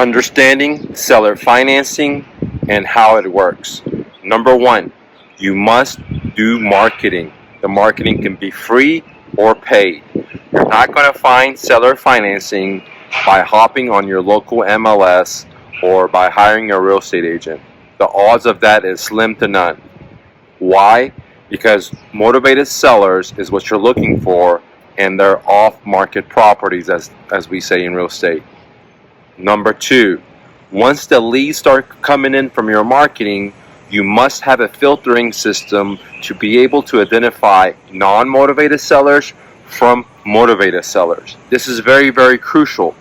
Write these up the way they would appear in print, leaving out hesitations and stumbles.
Understanding seller financing and how it works. Number one, you must do marketing. The marketing can be free or paid. You're not going to find seller financing by hopping on your local MLS or by hiring a real estate agent. The odds of that is slim to none. Why? Because motivated sellers is what you're looking for, and they're off-market properties, as we say in real estate. Number two, once the leads start coming in from your marketing, you must have a filtering system to be able to identify non-motivated sellers from motivated sellers. This is very, very crucial.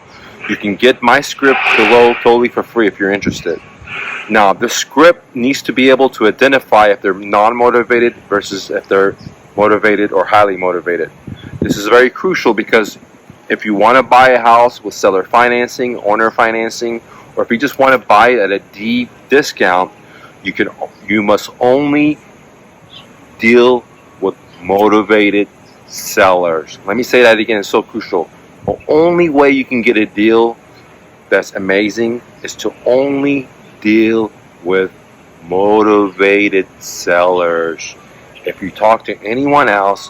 You can get my script below totally for free if you're interested. Now, the script needs to be able to identify if they're non-motivated versus if they're motivated or highly motivated. This is very crucial because if you want to buy a house with seller financing, owner financing, or if you just want to buy it at a deep discount, you must only deal with motivated sellers. Let me say that again, it's so crucial. The only way you can get a deal that's amazing is to only deal with motivated sellers. If you talk to anyone else,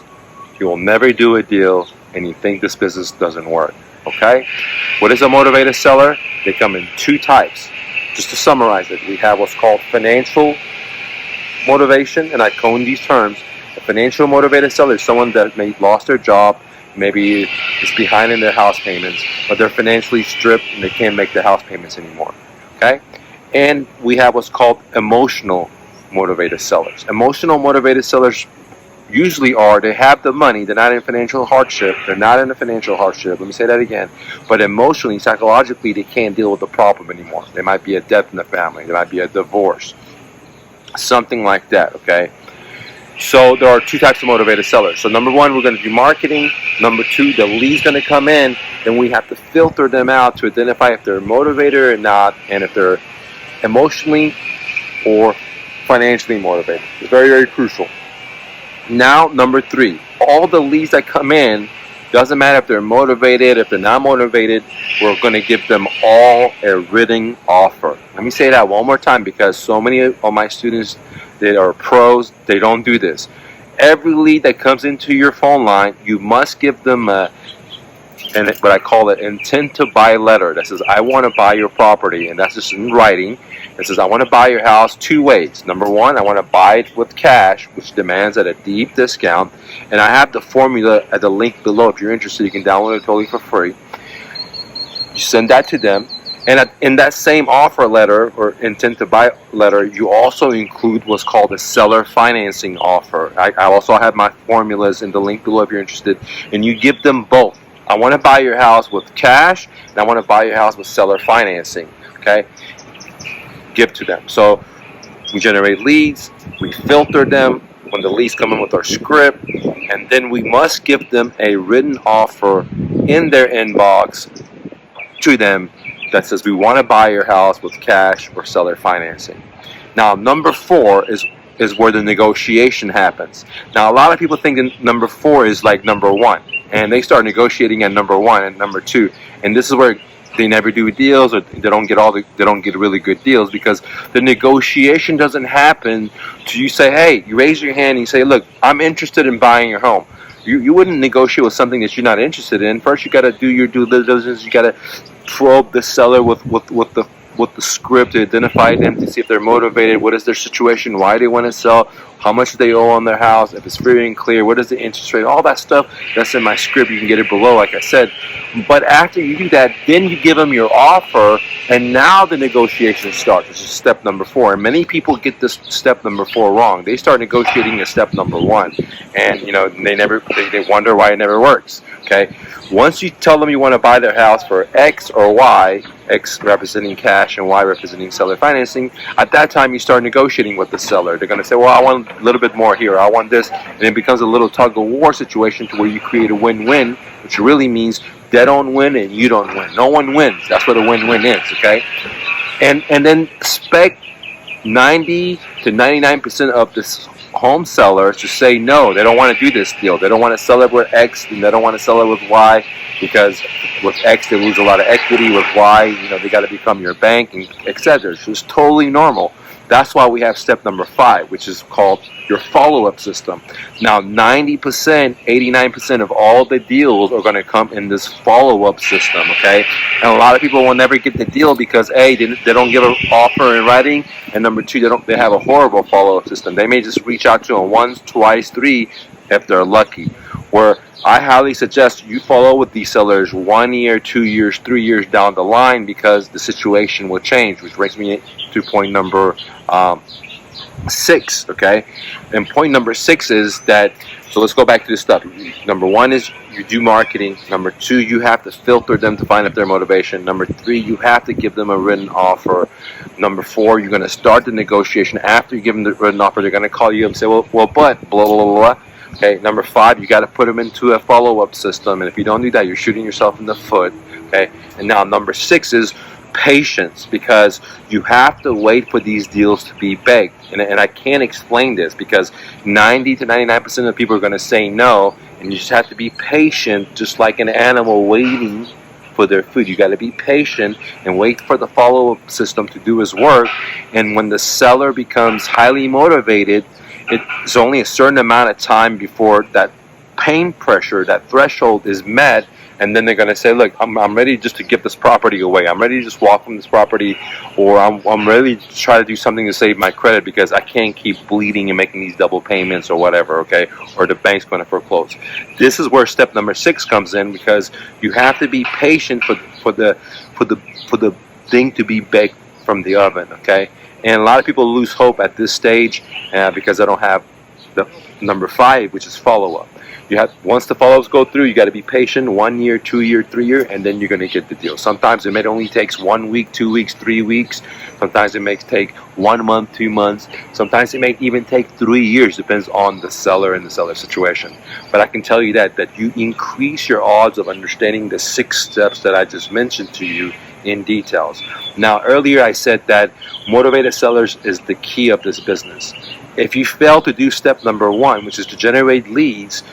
you will never do a deal and you think this business doesn't work. Okay? What is a motivated seller? They come in two types. Just to summarize it, we have what's called financial motivation, and I coin these terms. A financial motivated seller is someone that may lost their job, maybe is behind in their house payments, but they're financially stripped and they can't make their house payments anymore. Okay? And we have what's called emotional motivated sellers. Emotional motivated sellers usually they have the money, they're not in financial hardship, let me say that again, but emotionally, psychologically, they can't deal with the problem anymore. There might be a death in the family, there might be a divorce, something like that, okay? So there are two types of motivated sellers. So number one, we're going to do marketing. Number two, the lead's going to come in, then we have to filter them out to identify if they're motivated or not, and if they're emotionally or financially motivated. It's very, very crucial. Now, number three, all the leads that come in, doesn't matter if they're motivated, if they're not motivated, we're going to give them all a written offer. Let me say that one more time because so many of my students that are pros, they don't do this. Every lead that comes into your phone line, you must give them what I call an intent to buy letter that says, I want to buy your property, and that's just in writing. It says, I want to buy your house two ways. Number one, I want to buy it with cash, which demands at a deep discount. And I have the formula at the link below. If you're interested, you can download it totally for free. You send that to them. And in that same offer letter or intent to buy letter, you also include what's called a seller financing offer. I also have my formulas in the link below if you're interested. And you give them both. I want to buy your house with cash, and I want to buy your house with seller financing. Okay? Give to them. So we generate leads, we filter them when the leads come in with our script, and then we must give them a written offer in their inbox to them that says we want to buy your house with cash or seller financing. Now, number four is where the negotiation happens. Now, a lot of people think that number four is like number one, and they start negotiating at number one and number two, and this is where they never do deals, or they don't get really good deals, because the negotiation doesn't happen to you say, hey, you raise your hand and you say, look, I'm interested in buying your home. You wouldn't negotiate with something that you're not interested in. First, you got to do your due diligence. You got to probe the seller with the script to identify them, to see if they're motivated, what is their situation, why they want to sell, how much they owe on their house, if it's free and clear, what is the interest rate, all that stuff that's in my script. You can get it below, like I said. But after you do that, then you give them your offer, and now the negotiation starts, which is step number four. And many people get this step number four wrong. They start negotiating at step number one, and they wonder why it never works. Okay, once you tell them you want to buy their house for X or Y, X representing cash and Y representing seller financing, at that time you start negotiating with the seller. They're going to say, well, I want a little bit more here, I want this, and it becomes a little tug-of-war situation to where you create a win-win, which really means they don't win and you don't win. No one wins. That's what a win-win is, okay? And then expect 90 to 99% of this home seller to say no. They don't want to do this deal. They don't want to sell it with X, and they don't want to sell it with Y, because with X they lose a lot of equity. With Y, they got to become your bank, and etc. It's just totally normal. That's why we have step number 5, which is called your follow-up system. Now, 90%, 89% of all the deals are going to come in this follow-up system, okay? And a lot of people will never get the deal because A, they don't give an offer in writing, and number 2, they have a horrible follow-up system. They may just reach out to them once, twice, 3 if they're lucky. Where I highly suggest you follow with these sellers 1 year, 2 years, 3 years down the line, because the situation will change, which brings me to point number 6, okay? And point number 6 is that, so let's go back to this stuff. Number 1 is you do marketing. Number 2, you have to filter them to find out their motivation. Number 3, you have to give them a written offer. Number 4, you're going to start the negotiation. After you give them the written offer, they're going to call you up and say, well, but blah, blah, blah, blah. Okay, number 5, you got to put them into a follow-up system, and if you don't do that, you're shooting yourself in the foot. Okay, and now number 6 is patience, because you have to wait for these deals to be baked. And I can't explain this, because 90 to 99% of people are going to say no, and you just have to be patient, just like an animal waiting for their food. You got to be patient and wait for the follow-up system to do its work. And when the seller becomes highly motivated, it's only a certain amount of time before that pain pressure, that threshold is met, and then they're going to say, look, I'm ready just to give this property away. I'm ready to just walk from this property, or I'm ready to try to do something to save my credit because I can't keep bleeding and making these double payments or whatever, okay? Or the bank's going to foreclose. This is where step number 6 comes in, because you have to be patient for the thing to be baked from the oven, okay? And a lot of people lose hope at this stage because they don't have the number 5, which is follow-up. Once the follow-ups go through, you got to be patient, 1 year, 2 year, 3 year, and then you're going to get the deal. Sometimes it may only takes 1 week, 2 weeks, 3 weeks. Sometimes it may take 1 month, 2 months. Sometimes it may even take 3 years. Depends on the seller and the seller situation. But I can tell you that you increase your odds of understanding the 6 steps that I just mentioned to you in details. Now, earlier I said that motivated sellers is the key of this business. If you fail to do step number 1, which is to generate leads,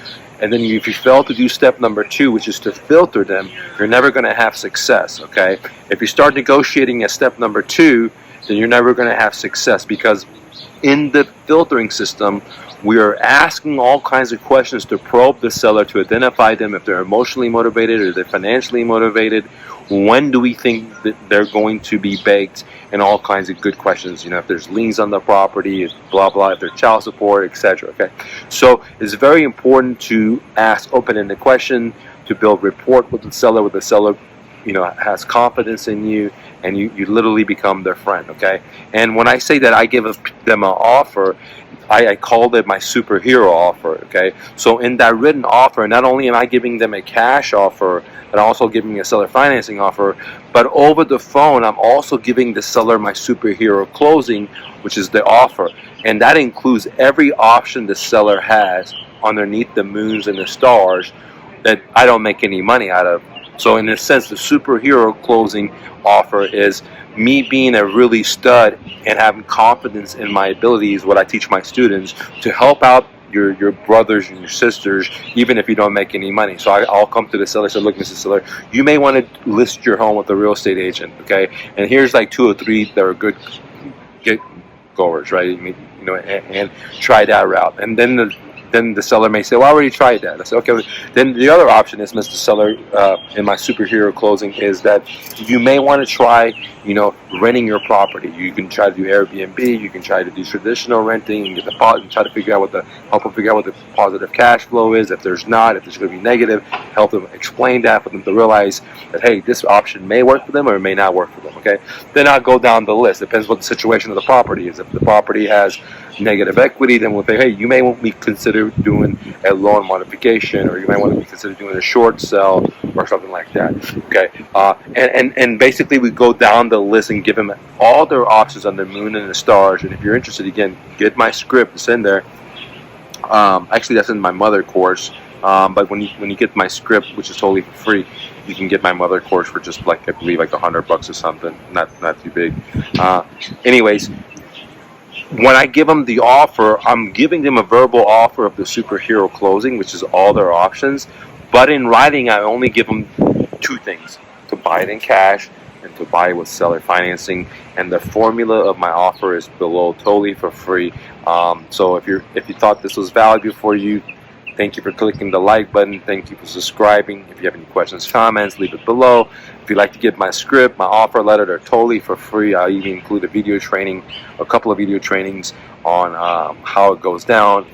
and then if you fail to do step number 2, which is to filter them, you're never going to have success, okay? If you start negotiating at step number 2, then you're never going to have success, because in the filtering system, we are asking all kinds of questions to probe the seller, to identify them, if they're emotionally motivated or they're financially motivated. When do we think that they're going to be baked? And all kinds of good questions. If there's liens on the property, blah, blah, if there's child support, etc. Okay? So it's very important to ask open-ended questions, to build rapport with the seller, has confidence in you, and you literally become their friend, okay? And when I say that I give them an offer, I called it my superhero offer, okay? So in that written offer, not only am I giving them a cash offer, but I'm also giving a seller financing offer, but over the phone, I'm also giving the seller my superhero closing, which is the offer. And that includes every option the seller has underneath the moons and the stars that I don't make any money out of. So in a sense, the superhero closing offer is me being a really stud and having confidence in my abilities, what I teach my students, to help out your brothers and your sisters, even if you don't make any money. So I'll come to the seller and say, look, Mrs. Seller, you may want to list your home with a real estate agent, okay? And here's like 2 or 3 that are good goers, right? And try that route. And then the seller may say, well, I already tried that. I say, okay. Then the other option is, Mr. Seller, in my superhero closing, is that you may want to try, renting your property. You can try to do Airbnb. You can try to do traditional renting and get the try to figure out help them figure out what the positive cash flow is. If there's not, if there's going to be negative, help them explain that for them to realize that, hey, this option may work for them or it may not work for them. Okay. Then I'll go down the list. Depends what the situation of the property is. If the property has negative equity, then we'll say, hey, you may want to consider doing a loan modification, or you may want to consider doing a short sell or something like that. Okay, and basically we go down the list and give them all their options on the moon and the stars. And if you're interested, again, get my script. It's in there. Actually, that's in my mother course. But when you get my script, which is totally for free, you can get my mother course for just I believe $100 or something. Not too big. Anyways. when I give them the offer, I'm giving them a verbal offer of the superhero closing, which is all their options. But in writing, I only give them two things: to buy it in cash and to buy it with seller financing. And the formula of my offer is below, totally for free. So if you thought this was valuable for you, thank you for clicking the like button. Thank you for subscribing. If you have any questions, comments, leave it below. If you'd like to get my script, my offer letter, they're totally for free. I even include a video training, a couple of video trainings on how it goes down,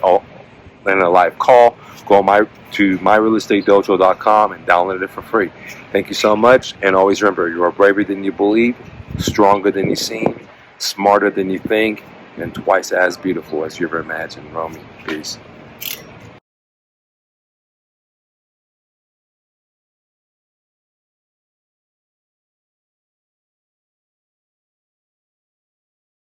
and a live call. Go to myrealestatedojo.com and download it for free. Thank you so much, and always remember, you are braver than you believe, stronger than you seem, smarter than you think, and twice as beautiful as you ever imagined. Romy, peace.